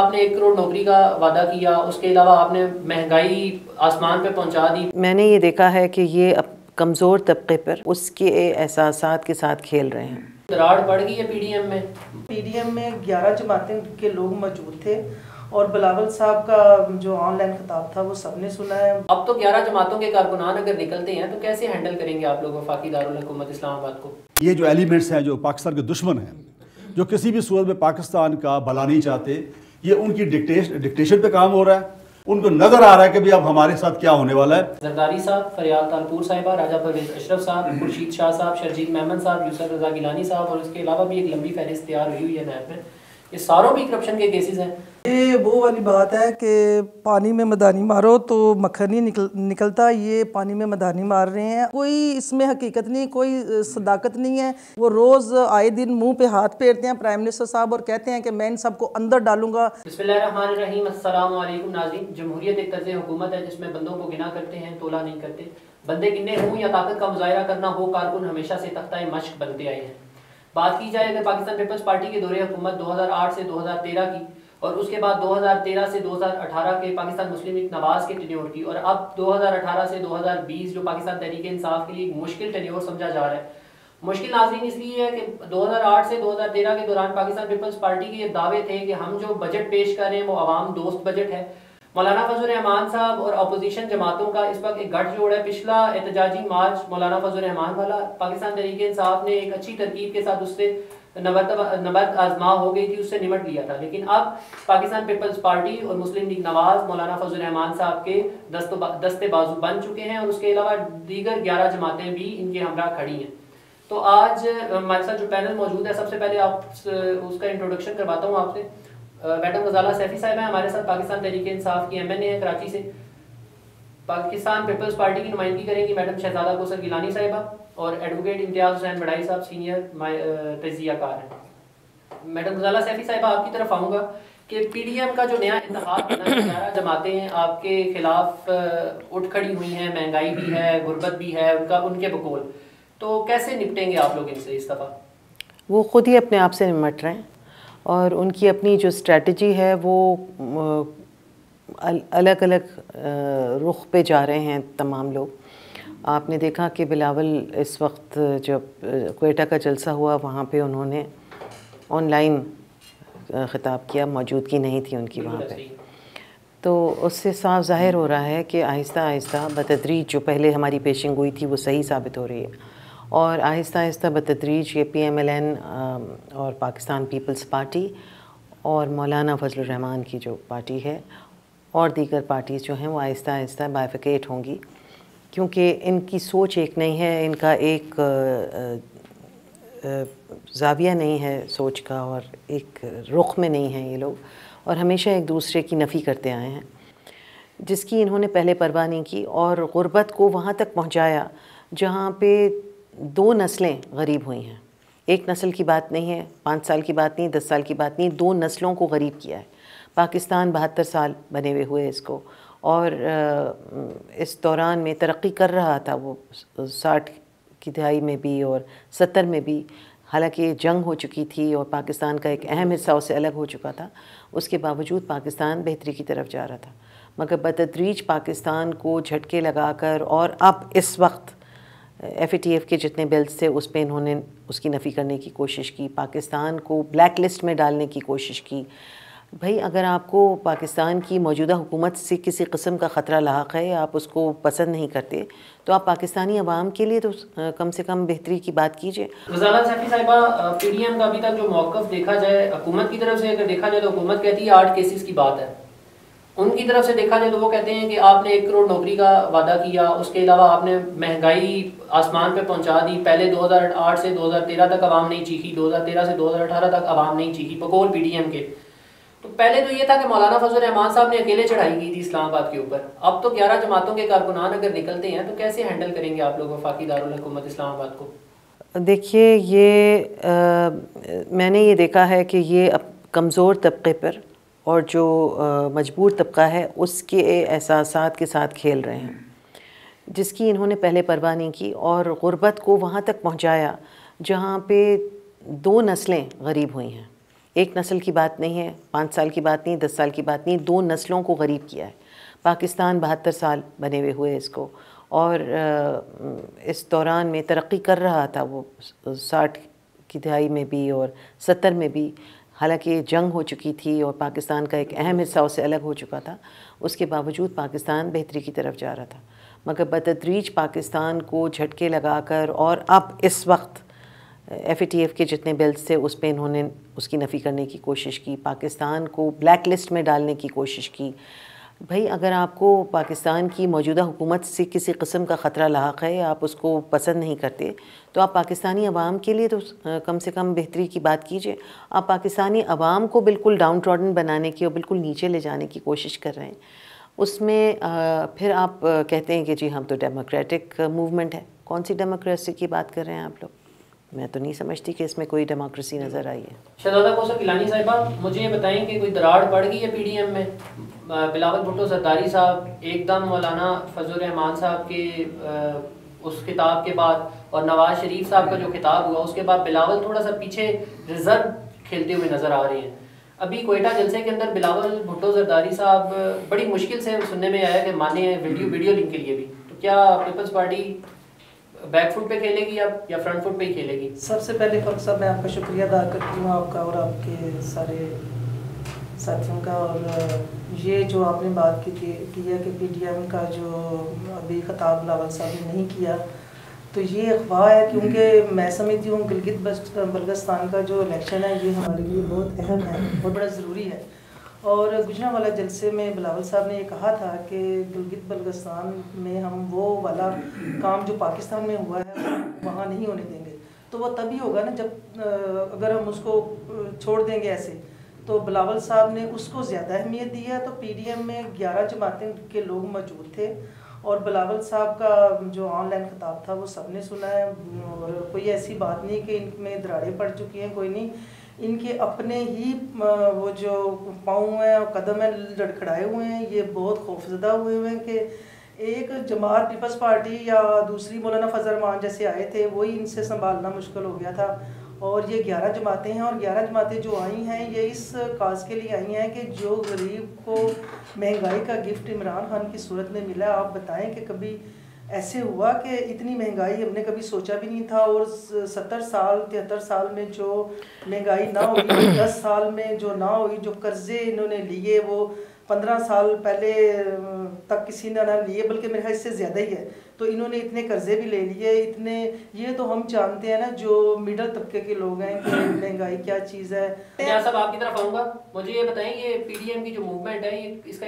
آپ نے 1 کروڑ نوکری کا وعدہ کیا، اس کے علاوہ آپ نے مہنگائی آسمان پہ پہنچا دی. میں نے یہ دیکھا ہے کہ یہ کمزور طبقے پر اس کے احساسات کے ساتھ کھیل رہے ہیں. دراڑ پڑ گئی ہے پی ڈی ایم میں. پی ڈی ایم میں 11 جماعتیں کے لوگ موجود تھے اور بلاول صاحب کا جو آن لائن خطاب تھا وہ سب نے سنا ہے. اب تو 11 جماعتوں کے کارکنان اگر نکلتے ہیں تو کیسے ہینڈل کریں گے آپ لوگ وفاقی دارالحکومت اسلام آباد کو؟ یہ جو ایلیمنٹس ہیں جو پاکستان کے دشمن ہیں، جو کسی بھی صورت میں پاکستان کا بھلا نہیں چاہتے، یہ ان کی ڈکٹیشن پہ کام ہو رہا ہے. ان کو نظر آ رہا ہے کہ بھی اب ہمارے ساتھ کیا ہونے والا ہے. زرداری صاحب، فریال تالپور صاحبہ، راجہ پرویز اشرف صاحب، خورشید شاہ صاحب، شرجیل میمن صاحب، یوسف رضا گیلانی صاحب، اور اس کے علاوہ بھی ایک لمبی فہرست تیار ہوئی ہے نیب میں. یہ ساروں بھی کرپشن کے کیسز ہیں. یہ وہ والی بات ہے کہ پانی میں مدانی مارو تو مکھن نہیں نکلتا. یہ پانی میں مدانی مار رہے ہیں. کوئی اس میں حقیقت نہیں، کوئی صداقت نہیں ہے. وہ روز آئے دن منہ پہ ہاتھ پھیرتے ہیں پرائم منسٹر صاحب اور کہتے ہیں کہ میں ان سب کو اندر ڈالوں گا. بسم اللہ الرحمن الرحیم. السلام علیکم ناظرین. جمہوریت ایک طرز حکومت ہے جس میں بندوں کو گنا کرتے ہیں، تولا نہیں کرتے. بندے گننے ہوں یا طاقت کا مظاہرہ کرنا ہو، کارکن ہمیشہ سے تختہ مشق بنتے آئے ہیں. بات کی جائے اگر پاکستان پیپلز پارٹی کے دور حکومت 2008 سے 2013 کی، اور اس کے بعد 2013 سے 2018 کے پاکستان مسلم لیگ نواز کے ٹینیور کی، اور اب 2018 سے 2020 جو پاکستان تحریک انصاف کے لیے ایک مشکل ٹینیور سمجھا جا رہا ہے. مشکل ناظرین اس لیے ہے کہ 2008 سے 2013 کے دوران پاکستان پیپلز پارٹی کے یہ دعوے تھے کہ ہم جو بجٹ پیش کر رہے ہیں وہ عوام دوست بجٹ ہے. مولانا فضل الرحمان صاحب اور اپوزیشن جماعتوں کا اس وقت ایک گٹھ جوڑ ہے. پچھلا احتجاجی مارچ مولانا فضل الرحمان والا، پاکستان تحریک انصاف نے ایک اچھی ترکیب کے ساتھ اس سے نبرد آزما ہو گئی تھی، اس سے نمٹ لیا تھا. لیکن اب پاکستان پیپلز پارٹی اور مسلم لیگ نواز مولانا فضل الرحمان صاحب کے دستے بازو بن چکے ہیں، اور اس کے علاوہ دیگر 11 جماعتیں بھی ان کے ہمراہ کھڑی ہیں. تو آج ہمارے ساتھ جو پینل موجود ہے، سب سے پہلے آپ اس کا انٹروڈکشن کرواتا ہوں آپ سے. میڈم غزالہ سیفی صاحب ہیں ہمارے ساتھ، پاکستان تحریک انصاف کی ایم این اے ہیں کراچی سے. پاکستان پیپلز پارٹی کی نمائندگی کریں گی میڈم شہزادہ کوثر گیلانی صاحبہ، اور ایڈوکیٹ امتیاز حسین بڑائی صاحب سینئر تجزیہ کار ہیں. میڈم غزالہ سیفی صاحبہ آپ کی طرف آؤں گا کہ پی ڈی ایم کا جو نیا انتخاب بنا ہے، 11 جماعتیں ہیں آپ کے خلاف اٹھ کھڑی ہوئی ہیں، مہنگائی بھی ہے، غربت بھی ہے ان کے بقول. تو کیسے نپٹیں گے آپ لوگ ان سے اس دفعہ؟ وہ خود ہی اپنے آپ سے نمٹ رہے ہیں، اور ان کی اپنی جو اسٹریٹجی ہے وہ الگ الگ رخ پہ جا رہے ہیں تمام لوگ. آپ نے دیکھا کہ بلاول اس وقت جب کوئٹہ کا جلسہ ہوا وہاں پہ انہوں نے آن لائن خطاب کیا، موجودگی نہیں تھی ان کی وہاں پہ. تو اس سے صاف ظاہر ہو رہا ہے کہ آہستہ آہستہ بتدریج جو پہلے ہماری پیشن گوئی تھی وہ صحیح ثابت ہو رہی ہے، اور آہستہ آہستہ بتدریج یہ پی ایم ایل این اور پاکستان پیپلز پارٹی اور مولانا فضل الرحمان کی جو پارٹی ہے اور دیگر پارٹیز جو ہیں وہ آہستہ آہستہ بائیفیکیٹ ہوں گی، کیونکہ ان کی سوچ ایک نہیں ہے، ان کا ایک زاویہ نہیں ہے سوچ کا، اور ایک رخ میں نہیں ہیں یہ لوگ، اور ہمیشہ ایک دوسرے کی نفی کرتے آئے ہیں، جس کی انہوں نے پہلے پرواہ نہیں کی، اور غربت کو وہاں تک پہنچایا جہاں پہ 2 نسلیں غریب ہوئی ہیں. ایک نسل کی بات نہیں ہے، 5 سال کی بات نہیں، 10 سال کی بات نہیں، 2 نسلوں کو غریب کیا ہے. پاکستان 72 سال بنے ہوئے ہوئے اس کو، اور اس دوران میں ترقی کر رہا تھا وہ 60 کی دہائی میں بھی اور 70 میں بھی، حالانکہ جنگ ہو چکی تھی اور پاکستان کا ایک اہم حصہ اس سے الگ ہو چکا تھا. اس کے باوجود پاکستان بہتری کی طرف جا رہا تھا، مگر بتدریج پاکستان کو جھٹکے لگا کر، اور اب اس وقت ایف اے ٹی ایف کے جتنے بلز تھے اس پہ انہوں نے اس کی نفی کرنے کی کوشش کی، پاکستان کو بلیک لسٹ میں ڈالنے کی کوشش کی. بھائی اگر آپ کو پاکستان کی موجودہ حکومت سے کسی قسم کا خطرہ لاحق ہے، آپ اس کو پسند نہیں کرتے، تو آپ پاکستانی عوام کے لیے تو کم سے کم بہتری کی بات کیجیے. غزالہ سیفی صاحبہ، پی ڈی ایم کا ابھی تک جو موقف دیکھا جائے حکومت کی طرف سے، اگر دیکھا جائے تو حکومت کہتی ہے 8 کیسز کی بات ہے. ان کی طرف سے دیکھا جائے تو وہ کہتے ہیں کہ آپ نے 1 کروڑ نوکری کا وعدہ کیا، اس کے علاوہ آپ نے مہنگائی آسمان پہ پہنچا دی. پہلے 2008 سے 2013 تک عوام نہیں چیخی، 2013 سے 2018 تک عوام نہیں چیخی بقول پی ڈی ایم کے. تو پہلے تو یہ تھا کہ مولانا فضل الرحمان صاحب نے اکیلے چڑھائی کی تھی اسلام آباد کے اوپر. اب تو 11 جماعتوں کے کارکنان اگر نکلتے ہیں تو کیسے ہینڈل کریں گے آپ لوگ وفاقی دارالحکومت اسلام آباد کو؟ دیکھیے، یہ میں نے یہ دیکھا ہے کہ یہ کمزور طبقے پر اور جو مجبور طبقہ ہے اس کے احساسات کے ساتھ کھیل رہے ہیں، جس کی انہوں نے پہلے پرواہ نہیں کی، اور غربت کو وہاں تک پہنچایا جہاں پہ 2 نسلیں غریب ہوئی ہیں. ایک نسل کی بات نہیں ہے، 5 سال کی بات نہیں، 10 سال کی بات نہیں، 2 نسلوں کو غریب کیا ہے۔ پاکستان 72 سال بنے ہوئے ہوئے اس کو، اور اس دوران میں ترقی کر رہا تھا وہ 60 کی دہائی میں بھی اور 70 میں بھی، حالانکہ جنگ ہو چکی تھی اور پاکستان کا ایک اہم حصہ اس سے الگ ہو چکا تھا، اس کے باوجود پاکستان بہتری کی طرف جا رہا تھا، مگر بتدریج پاکستان کو جھٹکے لگا کر، اور اب اس وقت FATF کے جتنے بلز تھے اس پہ انہوں نے اس کی نفی کرنے کی کوشش کی، پاکستان کو بلیک لسٹ میں ڈالنے کی کوشش کی۔ بھائی اگر آپ کو پاکستان کی موجودہ حکومت سے کسی قسم کا خطرہ لاحق ہے، آپ اس کو پسند نہیں کرتے، تو آپ پاکستانی عوام کے لیے تو کم سے کم بہتری کی بات کیجئے۔ آپ پاکستانی عوام کو بالکل ڈاؤن ٹراڈن بنانے کی اور بالکل نیچے لے جانے کی کوشش کر رہے ہیں۔ اس میں پھر آپ کہتے ہیں کہ جی ہم تو ڈیموکریٹک موومنٹ ہے۔ کون سی ڈیموکریسی کی بات کر رہے ہیں آپ لوگ؟ میں تو نہیں سمجھتی کہ اس میں کوئی ڈیموکریسی نظر آئی ہے۔ شہزادہ کوثر گیلانی صاحبہ، مجھے یہ بتائیں کہ کوئی دراڑ پڑ گئی ہے PDM میں؟ بلاول بھٹو زرداری صاحب ایک دم مولانا فضل الرحمان صاحب کے اس خطاب کے بعد اور نواز شریف صاحب کا جو خطاب ہوا اس کے بعد بلاول تھوڑا سا پیچھے ریزرو کھیلتے ہوئے نظر آ رہے ہیں۔ ابھی کوئٹہ جلسے کے اندر بلاول بھٹو زرداری صاحب بڑی مشکل سے سننے میں آیا کہ مانے ہیں ویڈیو لنک کے لیے بھی، تو کیا پیپلز پارٹی بیک فٹ پہ کھیلے گی یا فرنٹ فٹ پہ ہی کھیلے گی؟ سب سے پہلے فرق صاحب میں آپ کا شکریہ ادا کرتی ہوں، آپ کا اور آپ کے سارے ساتھیوں کا، اور یہ جو آپ نے بات کی ہے کہ PDM کا جو ابھی خطاب بلاول صاحب نے نہیں کیا، تو یہ افواہ ہے، کیونکہ میں سمجھتی ہوں گلگت بلتستان کا جو الیکشن ہے یہ ہمارے لیے بہت اہم ہے، بہت بڑا ضروری ہے، اور گجرانوالہ جلسے میں بلاول صاحب نے یہ کہا تھا کہ گلگت بلتستان میں ہم وہ والا کام جو پاکستان میں ہوا ہے وہاں نہیں ہونے دیں گے، تو وہ تبھی ہوگا نا جب اگر ہم اس کو چھوڑ دیں گے ایسے، تو بلاول صاحب نے اس کو زیادہ اہمیت دی ہے۔ تو PDM میں 11 جماعتیں کے لوگ موجود تھے، اور بلاول صاحب کا جو آن لائن خطاب تھا وہ سب نے سنا ہے، اور کوئی ایسی بات نہیں کہ ان میں دراڑیں پڑ چکی ہیں، کوئی نہیں، ان کے اپنے ہی وہ جو پاؤں ہیں اور قدم ہیں لڑکھڑائے ہوئے ہیں، یہ بہت خوفزدہ ہوئے ہوئے ہیں کہ ایک جماعت پیپلز پارٹی یا دوسری مولانا فضل الرحمان جیسے آئے تھے وہی ان سے سنبھالنا مشکل ہو گیا تھا، اور یہ 11 جماعتیں ہیں، اور 11 جماعتیں جو آئی ہیں یہ اس کاز کے لیے آئی ہیں کہ جو غریب کو مہنگائی کا گفٹ عمران خان کی صورت میں ملا۔ آپ بتائیں کہ کبھی ایسے ہوا کہ اتنی مہنگائی ہم نے کبھی سوچا بھی نہیں تھا، اور 70 سال 73 سال میں جو مہنگائی نہ ہوئی، 10 سال میں جو نہ ہوئی، جو قرضے انہوں نے لیے وہ 15 سال پہلے تک کسی نے نہ لیے، بلکہ میرے خیال سے زیادہ ہی ہے، تو انہوں نے اتنے قرضے بھی لے لیے، اتنے، یہ تو ہم جانتے ہیں نا جو مڈل طبقے کے لوگ ہیں کہ مہنگائی کیا چیز ہے۔ یہاں صاحب آپ کی طرف آؤں گا، مجھے یہ بتائیں یہ PDM کی جو موومنٹ ہے یہ اس کا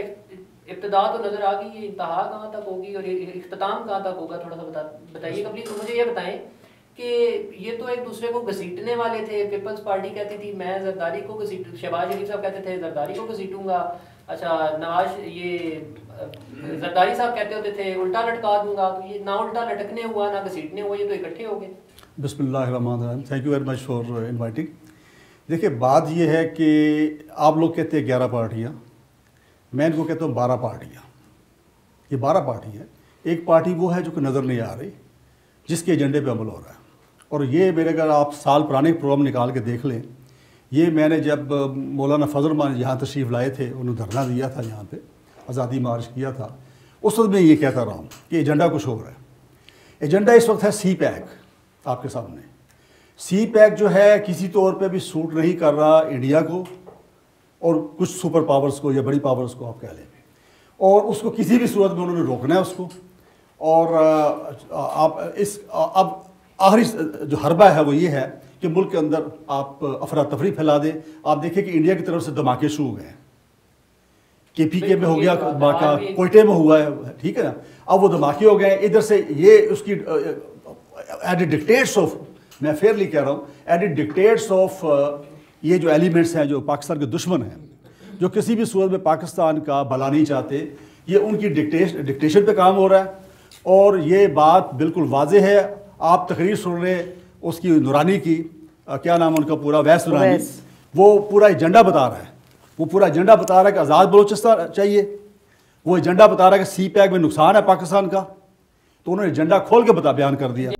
ابتدا تو نظر آ گئی، یہ انتہا کہاں تک ہوگی اور اختتام کہاں تک ہوگا، تھوڑا سا بتائیے پلیز۔ تو مجھے یہ بتائیں کہ یہ تو ایک دوسرے کو گھسیٹنے والے تھے، پیپلز پارٹی کہتی تھی میں زرداری کو گھسیٹ، شہباز شریف صاحب کہتے تھے زرداری کو گھسیٹوں گا، اچھا یہ زرداری صاحب کہتے ہوتے تھے الٹا لٹکا دوں گا، تو یہ نہ الٹا لٹکنے ہوا نہ گھسیٹنے ہوا، یہ تو اکٹھے ہو گئے۔ بسم اللہ الرحمن الرحیم، thank you very much for inviting. دیکھیے بات یہ ہے کہ آپ لوگ کہتے ہیں 11 پارٹیاں، میں ان کو کہتا ہوں 12 پارٹیاں۔ یہ 12 پارٹی ہے، ایک پارٹی وہ ہے جو کہ نظر نہیں آ رہی، جس کے ایجنڈے پہ عمل ہو رہا ہے، اور یہ میرے اگر آپ سال پرانے پروگرام نکال کے دیکھ لیں، یہ میں نے جب مولانا فضل الرحمان یہاں تشریف لائے تھے، انہوں نے دھرنا دیا تھا یہاں پہ، آزادی مارچ کیا تھا، اس وقت میں یہ کہتا رہا ہوں کہ ایجنڈا کچھ ہو رہا ہے۔ ایجنڈا اس وقت ہے CPAC آپ کے سامنے۔ CPAC جو ہے کسی طور پہ بھی سوٹ نہیں کر رہا انڈیا کو اور کچھ سپر پاورز کو یا بڑی پاورز کو آپ کہہ لیں، اور اس کو کسی بھی صورت میں انہوں نے روکنا ہے اس کو، اور اب آخری جو حربہ ہے وہ یہ ہے کہ ملک کے اندر آپ افراتفری پھیلا دیں۔ آپ دیکھیں کہ انڈیا کی طرف سے دھماکے شروع ہو گئے ہیں، KPK میں ہو گیا دھماکہ، کوئٹے میں ہوا ہے، ٹھیک ہے نا، اب وہ دھماکے ہو گئے ہیں ادھر سے، یہ اس کی ایٹ ڈکٹیٹس آف، میں فیئرلی کہہ رہا ہوں، ایٹ ڈکٹیٹس آف یہ جو ایلیمنٹس ہیں جو پاکستان کے دشمن ہیں، جو کسی بھی صورت میں پاکستان کا بھلا نہیں چاہتے، یہ ان کی ڈکٹیشن پہ کام ہو رہا ہے، اور یہ بات بالکل واضح ہے۔ آپ تقریر سن رہے ہیں اس کی نورانی کی، کیا نام ان کا پورا، ویس نورانی، وہ پورا ایجنڈا بتا رہا ہے، وہ پورا ایجنڈا بتا رہا ہے کہ آزاد بلوچستان چاہیے، وہ ایجنڈا بتا رہا ہے کہ CPAC میں نقصان ہے پاکستان کا، تو انہوں نے ایجنڈا کھول کے بیان کر دیا۔